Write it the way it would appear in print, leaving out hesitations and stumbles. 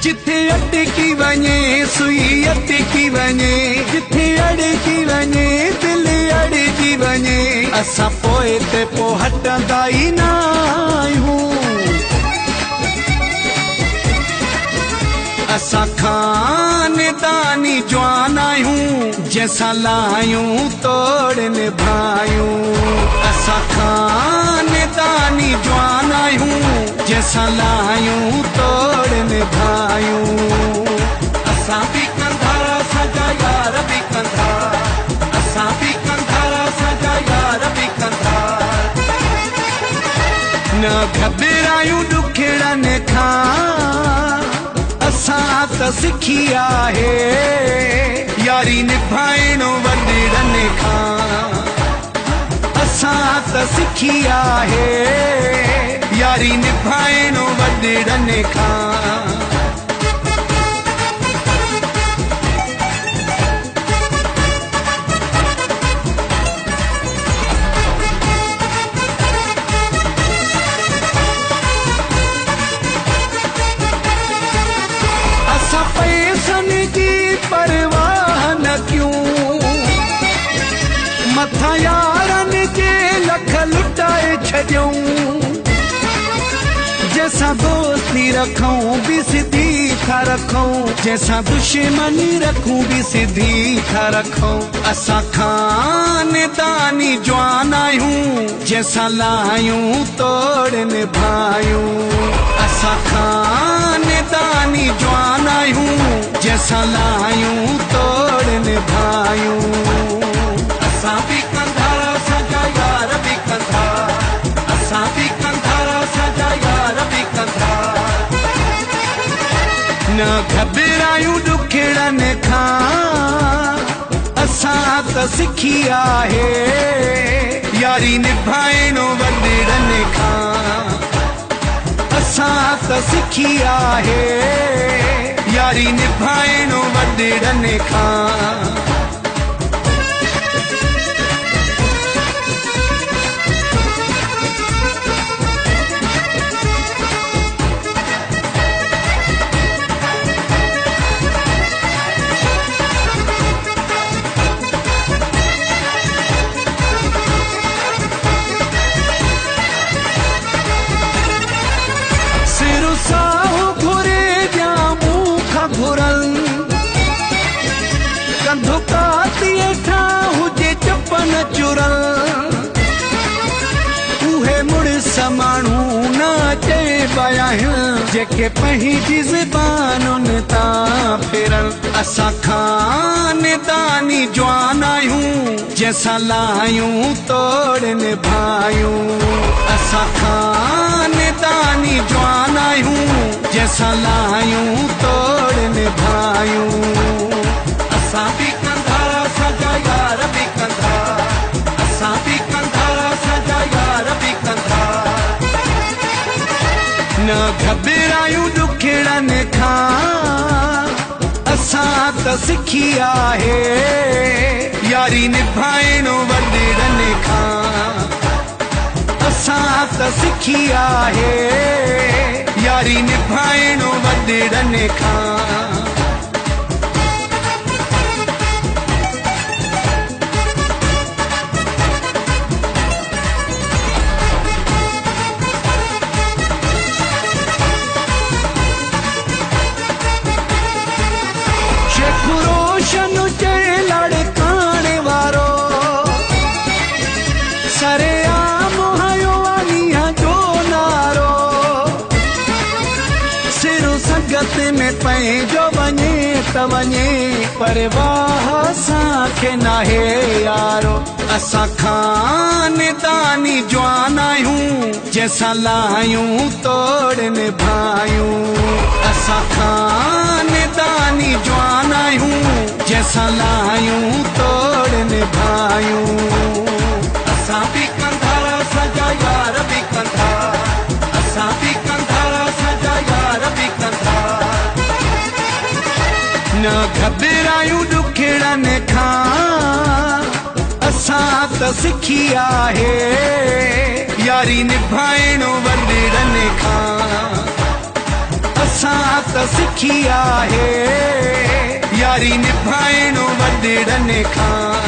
जिथे अटकी वञे सुई अटकी वञे, जिथे अड़की वञे दिल अड़की वञे, असां पोइ ते पोइ हटंदा ई न आहियूं। असां खानदानी जवान आहियूं, जंहिंसां लाहियूं तोड़ निभायूं। असां खानदानी जवान आहियूं, जंहिंसां लाहियूं तोड़ निभायूं। असां बि कंधा असांजा यार बि कंधा, असां बि कंधा असांजा यार बि कंधा। न घबरायूं ॾुखड़नि खां, असां त सिखी आहे यारी निभाइणो वॾड़नि खां। असां त सिखी आहे यारी निभाइणो वॾड़नि खां। असां पैसनि जी परवाह न कयूं, मथां यारनि जे लख लुटाए छॾियूं। जैसा दोस्ती रखूं भी सिधी था रखूं, जैसा दुश्मनी रखूं भी सिधी था रखूं। असां खानदानी जवान आहियूं, जैसा लाहियूं तोड़ निभायूं। असां खानदानी जवान आहियूं, जैसा लाहियूं तोड़ निभायूं। असां बि कंधा असांजा यार बि कंधा, असां बि कंधा असांजा यार बि कंधा। न घबरायूं ॾुखड़नि खां, असां त सिखी आहे यारी निभाइणो वॾड़नि खां। असां त सिखी आहे यारी निभाइणो वॾड़नि खां। कंधो काती हेठां हुजे चपन चुरल, उहे मुड़िस माण्हू न चइबा आहिनि, जेके पंहिंजी ज़बानुनि तां फिरल। असां खानदानी जवान आहियूं, जंहिंसां लाहियूं तोड़ निभायूं। असां खानदानी जवान आहियूं, जंहिंसां लाहियूं तोड़ निभायूं। असां बि कंधा असांजा यार बि कंधा, असां बि कंधा असांजा यार बि कंधा। न घबरायूं ॾुखड़नि खां, असां त सिखी आहे यारी निभाइणो वॾड़नि खां। असां त सिखी आहे यारी निभाइणो वॾड़नि खां। सरेआम हयो आलिया जो नारो, सिरो संगत में पंहिंजो वञे त वञे, परवाह असांखे नाहे यारो। असां खानदानी जवान आहियूं, जंहिंसां लाहियूं तोड़ निभायूं। असां खानदानी जवान आहियूं, जंहिंसां लाहियूं तोड़ निभायूं। असां बि कंधा असांजा यार बि कंधा, असां बि कंधा असांजा यार बि कंधा। न घबरायूं ॾुखड़नि खां, असां त सिखी आहे यारी निभाइणो वॾड़नि खां। असां त सिखी आहे यारी निभाइणो वॾड़नि खां।